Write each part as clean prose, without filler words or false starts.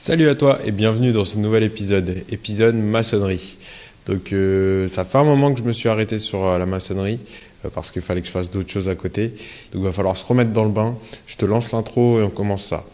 Salut à toi et bienvenue dans ce nouvel épisode maçonnerie. Ça fait un moment que je me suis arrêté sur la maçonnerie parce qu'il fallait que je fasse d'autres choses à côté. Donc il va falloir se remettre dans le bain. Je te lance l'intro et on commence ça.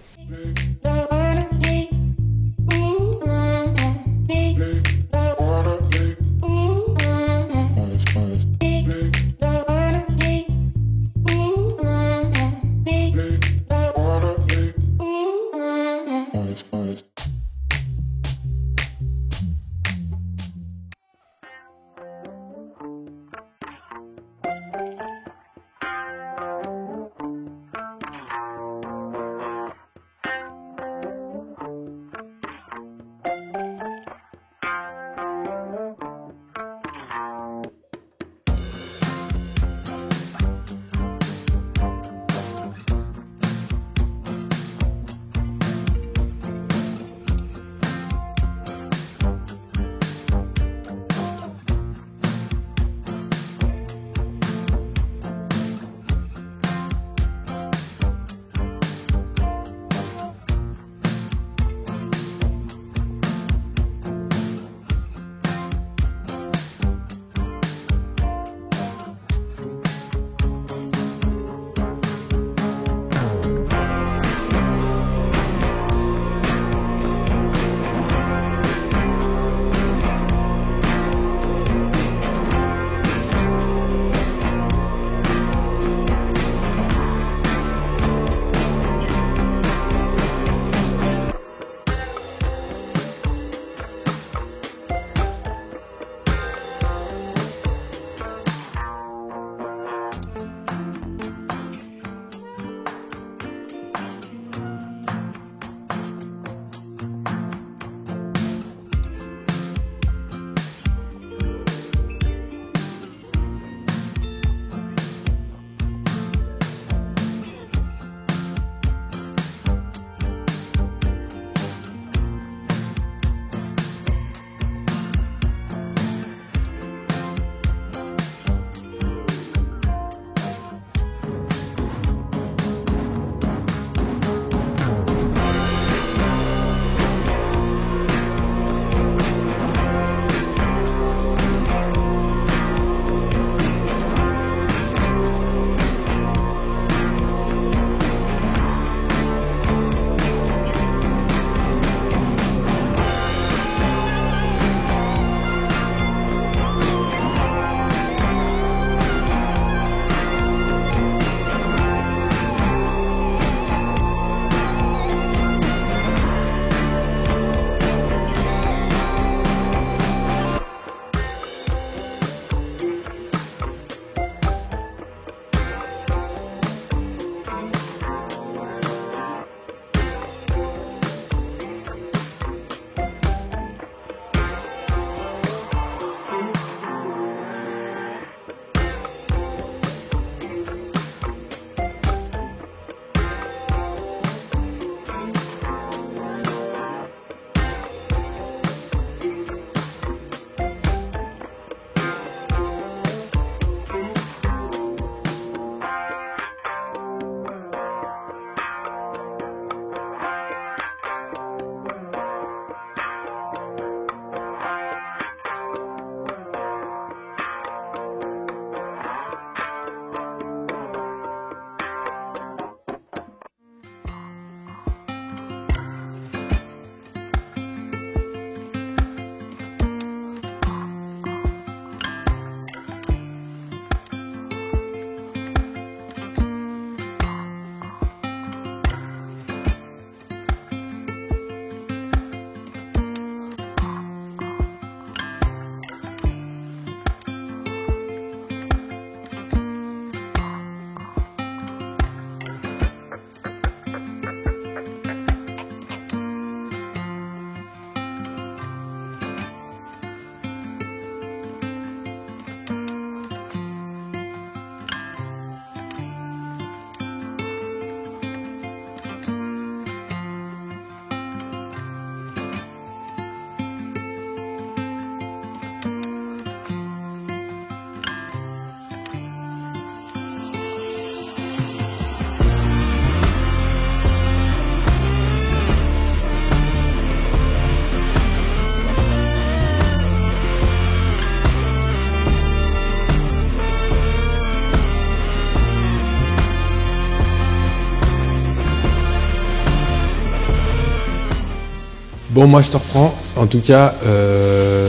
Bon, moi je te reprends. En tout cas,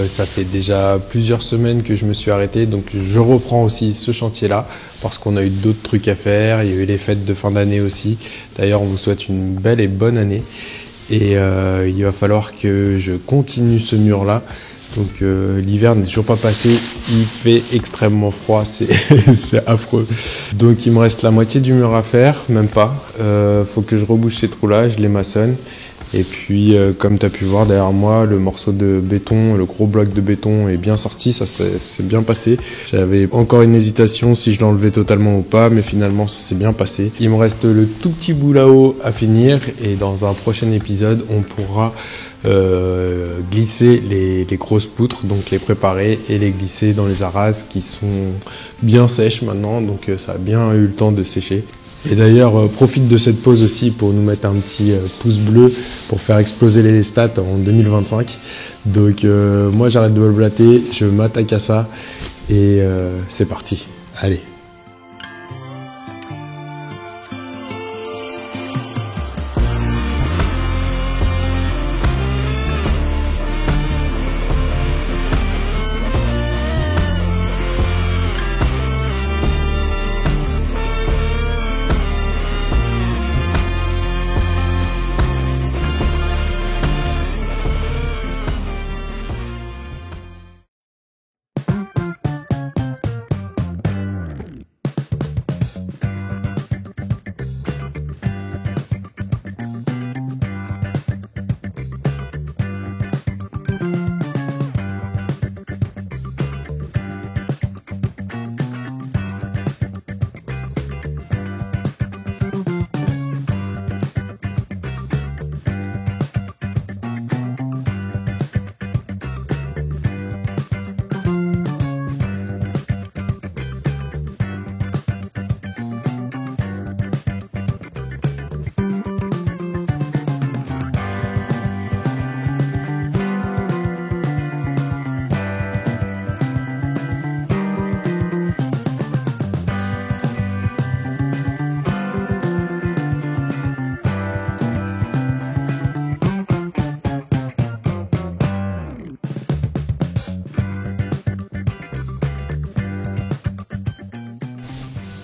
ça fait déjà plusieurs semaines que je me suis arrêté, donc je reprends aussi ce chantier-là parce qu'on a eu d'autres trucs à faire. Il y a eu les fêtes de fin d'année aussi. D'ailleurs, on vous souhaite une belle et bonne année. Et il va falloir que je continue ce mur-là. Donc l'hiver n'est toujours pas passé, il fait extrêmement froid, c'est affreux. Donc il me reste la moitié du mur à faire, même pas. Faut que je rebouche ces trous-là, je les maçonne. Et puis comme tu as pu voir derrière moi, le morceau de béton, le gros bloc de béton est bien sorti, ça s'est bien passé. J'avais encore une hésitation si je l'enlevais totalement ou pas, mais finalement ça s'est bien passé. Il me reste le tout petit bout là-haut à finir et dans un prochain épisode, on pourra glisser les grosses poutres, donc les préparer et les glisser dans les arrases qui sont bien sèches maintenant, donc ça a bien eu le temps de sécher. Et d'ailleurs, profite de cette pause aussi pour nous mettre un petit pouce bleu pour faire exploser les stats en 2025. Donc moi j'arrête de me blater, je m'attaque à ça et c'est parti. Allez.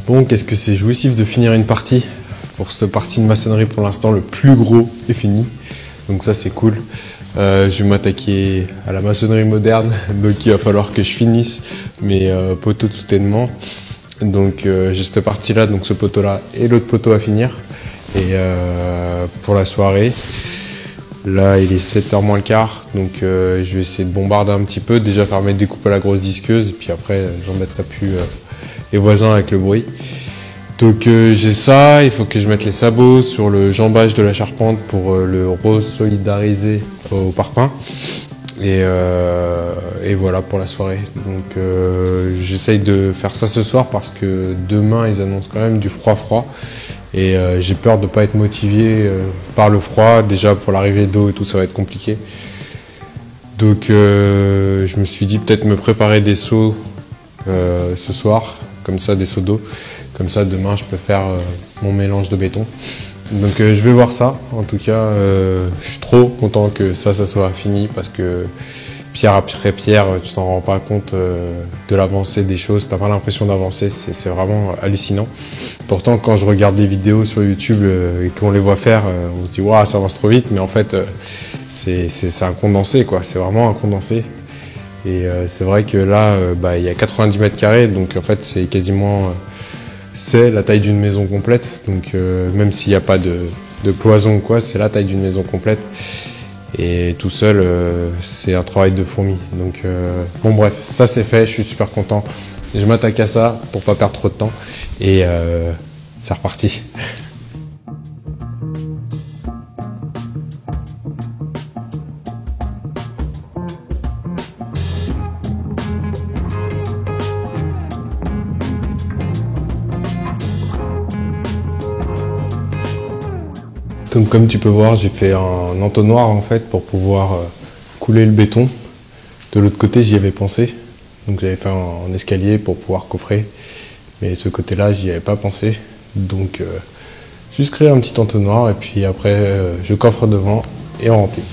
Bon, qu'est-ce que c'est jouissif de finir une partie. Pour cette partie de maçonnerie, pour l'instant, le plus gros est fini. Donc ça, c'est cool. Je vais m'attaquer à la maçonnerie moderne. Donc il va falloir que je finisse mes poteaux de soutènement. Donc j'ai cette partie-là, donc ce poteau-là et l'autre poteau à finir. Et pour la soirée, là, il est 7h moins le quart. Donc je vais essayer de bombarder un petit peu. Déjà faire mes découpes à la grosse disqueuse. Et puis après, j'en mettrai plus les voisins avec le bruit. Donc j'ai ça, il faut que je mette les sabots sur le jambage de la charpente pour le re-solidariser au parpaing. Et voilà pour la soirée. Donc j'essaye de faire ça ce soir parce que demain ils annoncent quand même du froid. Et j'ai peur de ne pas être motivé par le froid. Déjà pour l'arrivée d'eau et tout, ça va être compliqué. Donc je me suis dit peut-être me préparer des seaux ce soir, comme ça, des seaux d'eau. Comme ça, demain, je peux faire mon mélange de béton. Donc, je vais voir ça. En tout cas, je suis trop content que ça soit fini parce que pierre après pierre, tu t'en rends pas compte de l'avancée des choses. Tu n'as pas l'impression d'avancer. C'est vraiment hallucinant. Pourtant, quand je regarde les vidéos sur YouTube et qu'on les voit faire, on se dit « Waouh, ça avance trop vite ». Mais en fait, c'est un condensé, quoi. C'est vraiment un condensé. Et c'est vrai que là, il y a 90 mètres carrés. Donc, en fait, c'est quasiment... c'est la taille d'une maison complète, donc même s'il n'y a pas de cloison ou quoi, c'est la taille d'une maison complète. Et tout seul, c'est un travail de fourmi. Donc bon bref, ça c'est fait, je suis super content. Je m'attaque à ça pour pas perdre trop de temps. Et c'est reparti. Donc comme tu peux voir, j'ai fait un entonnoir en fait pour pouvoir couler le béton. De l'autre côté, j'y avais pensé. Donc j'avais fait un escalier pour pouvoir coffrer. Mais ce côté-là, j'y avais pas pensé. Donc juste créer un petit entonnoir et puis après je coffre devant et on remplit.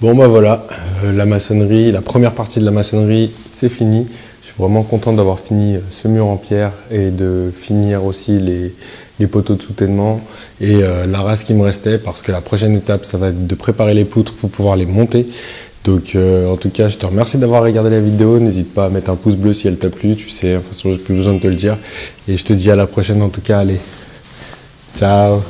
Bon bah voilà, la maçonnerie, la première partie de la maçonnerie, c'est fini. Je suis vraiment content d'avoir fini ce mur en pierre et de finir aussi les poteaux de soutènement et la race qui me restait, parce que la prochaine étape, ça va être de préparer les poutres pour pouvoir les monter. Donc en tout cas, je te remercie d'avoir regardé la vidéo. N'hésite pas à mettre un pouce bleu si elle t'a plu, tu sais, de toute façon, j'ai plus besoin de te le dire. Et je te dis à la prochaine en tout cas, allez, ciao.